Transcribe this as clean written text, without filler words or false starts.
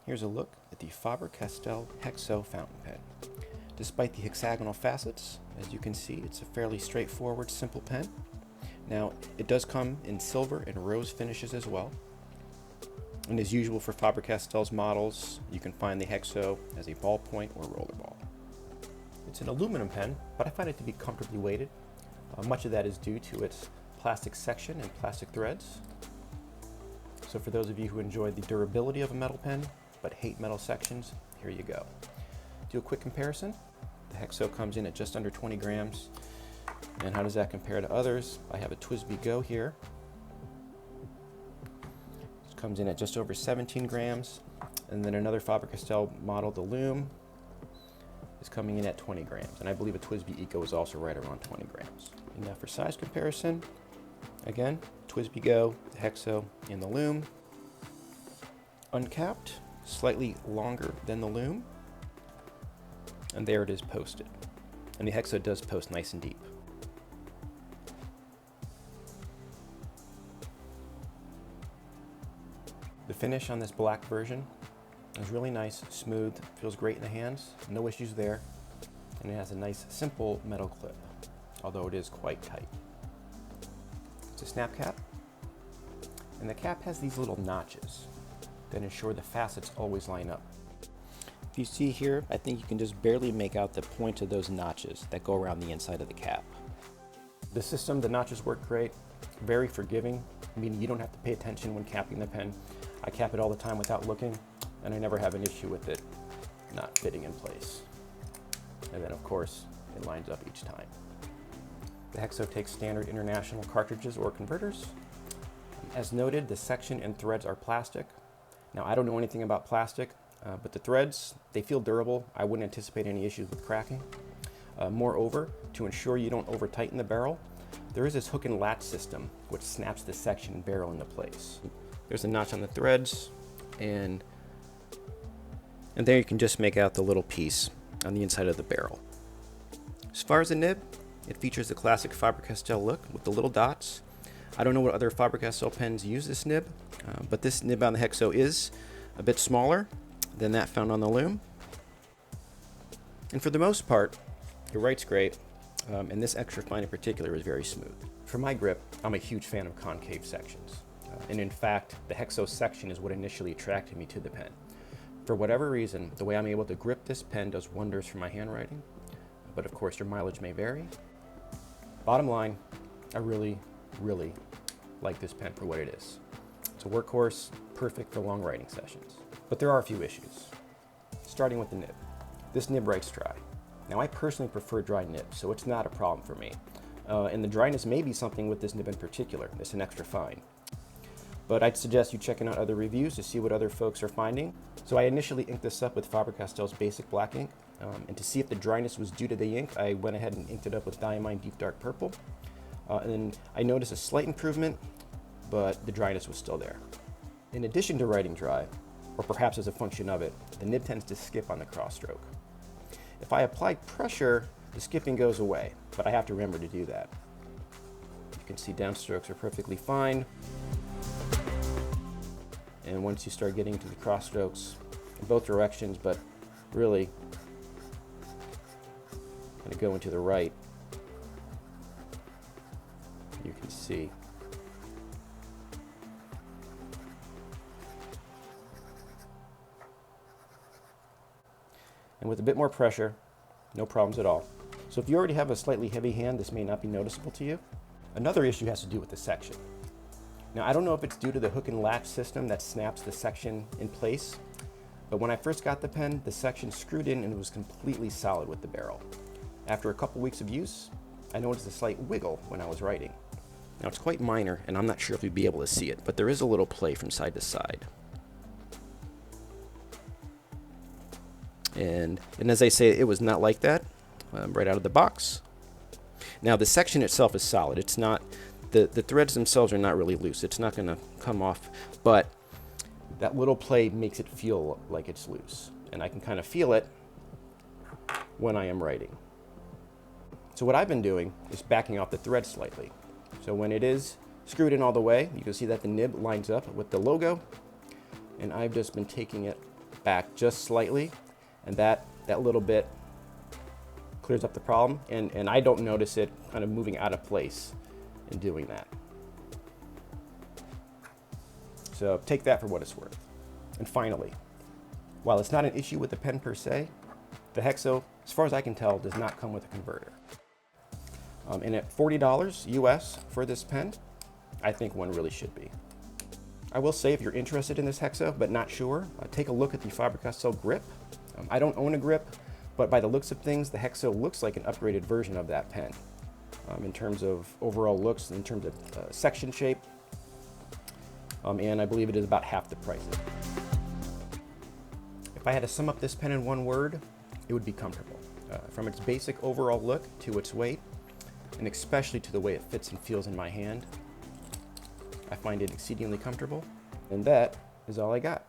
Here's a look at the Faber-Castell Hexo Fountain Pen. Despite the hexagonal facets, as you can see, it's a fairly straightforward, simple pen. Now, it does come in silver and rose finishes as well. And as usual for Faber-Castell's models, you can find the Hexo as a ballpoint or rollerball. It's an aluminum pen, but I find it to be comfortably weighted. Much of that is due to its plastic section and plastic threads. So for those of you who enjoy the durability of a metal pen, but hate metal sections, here you go. Do a quick comparison. The Hexo comes in at just under 20 grams. And how does that compare to others? I have a TWSBI Go here. It comes in at just over 17 grams. And then another Faber-Castell model, the Loom, is coming in at 20 grams. And I believe a TWSBI Eco is also right around 20 grams. And now for size comparison, again, TWSBI Go, the Hexo, and the Loom. Uncapped, slightly longer than the Loom. And there it is posted. And the Hexo does post nice and deep. The finish on this black version is really nice, smooth, feels great in the hands, no issues there. And it has a nice, simple metal clip, although it is quite tight. It's a snap cap, and the cap has these little notches that ensure the facets always line up. If you see here, I think you can just barely make out the point of those notches that go around the inside of the cap. The system, the notches work great, very forgiving, meaning you don't have to pay attention when capping the pen. I cap it all the time without looking, and I never have an issue with it not fitting in place. And then of course, it lines up each time. The Hexo takes standard international cartridges or converters. As noted, the section and threads are plastic. Now, I don't know anything about plastic, but the threads, they feel durable. I wouldn't anticipate any issues with cracking. Moreover, to ensure you don't over tighten the barrel, there is this hook and latch system which snaps the section and barrel into place. There's a notch on the threads, and there you can just make out the little piece on the inside of the barrel. As far as the nib, it features the classic Faber-Castell look with the little dots. I don't know what other Faber-Castell pens use this nib, but this nib on the Hexo is a bit smaller than that found on the Loom. And for the most part, it writes great, and this extra fine in particular is very smooth. For my grip, I'm a huge fan of concave sections. And in fact, the Hexo section is what initially attracted me to the pen. For whatever reason, the way I'm able to grip this pen does wonders for my handwriting, but of course your mileage may vary. Bottom line, I really like this pen for what it is. It's a workhorse, perfect for long writing sessions. But there are a few issues. Starting with the nib. This nib writes dry. Now I personally prefer dry nibs, so it's not a problem for me. And the dryness may be something with this nib in particular. It's an extra fine. But I'd suggest you checking out other reviews to see what other folks are finding. So I initially inked this up with Faber-Castell's basic black ink. And to see if the dryness was due to the ink, I went ahead and inked it up with Diamine Deep Dark Purple. And then I noticed a slight improvement, but the dryness was still there. In addition to writing dry, or perhaps as a function of it, the nib tends to skip on the cross stroke. If I apply pressure, the skipping goes away, but I have to remember to do that. You can see downstrokes are perfectly fine. And once you start getting to the cross strokes in both directions, but really going to go into the right, you can see. And with a bit more pressure, no problems at all. So if you already have a slightly heavy hand, this may not be noticeable to you. Another issue has to do with the section. Now, I don't know if it's due to the hook and latch system that snaps the section in place, but when I first got the pen, the section screwed in and it was completely solid with the barrel. After a couple weeks of use, I noticed a slight wiggle when I was writing. Now, it's quite minor, and I'm not sure if you'd be able to see it, but there is a little play from side to side. And as I say, it was not like that right out of the box. Now, the section itself is solid. It's not, the threads themselves are not really loose. It's not going to come off, but that little play makes it feel like it's loose. And I can kind of feel it when I am writing. So what I've been doing is backing off the thread slightly. So when it is screwed in all the way, you can see that the nib lines up with the logo, and I've just been taking it back just slightly, and that little bit clears up the problem, and I don't notice it kind of moving out of place in doing that. So take that for what it's worth. And finally, while it's not an issue with the pen per se, the Hexo, as far as I can tell, does not come with a converter. And at $40 US for this pen, I think one really should be. I will say, if you're interested in this Hexo but not sure, take a look at the Faber-Castell grip. I don't own a grip, but by the looks of things, the Hexo looks like an upgraded version of that pen in terms of overall looks, in terms of section shape, and I believe it is about half the price. If I had to sum up this pen in one word, it would be comfortable. From its basic overall look to its weight, and especially to the way it fits and feels in my hand, I find it exceedingly comfortable, and that is all I got.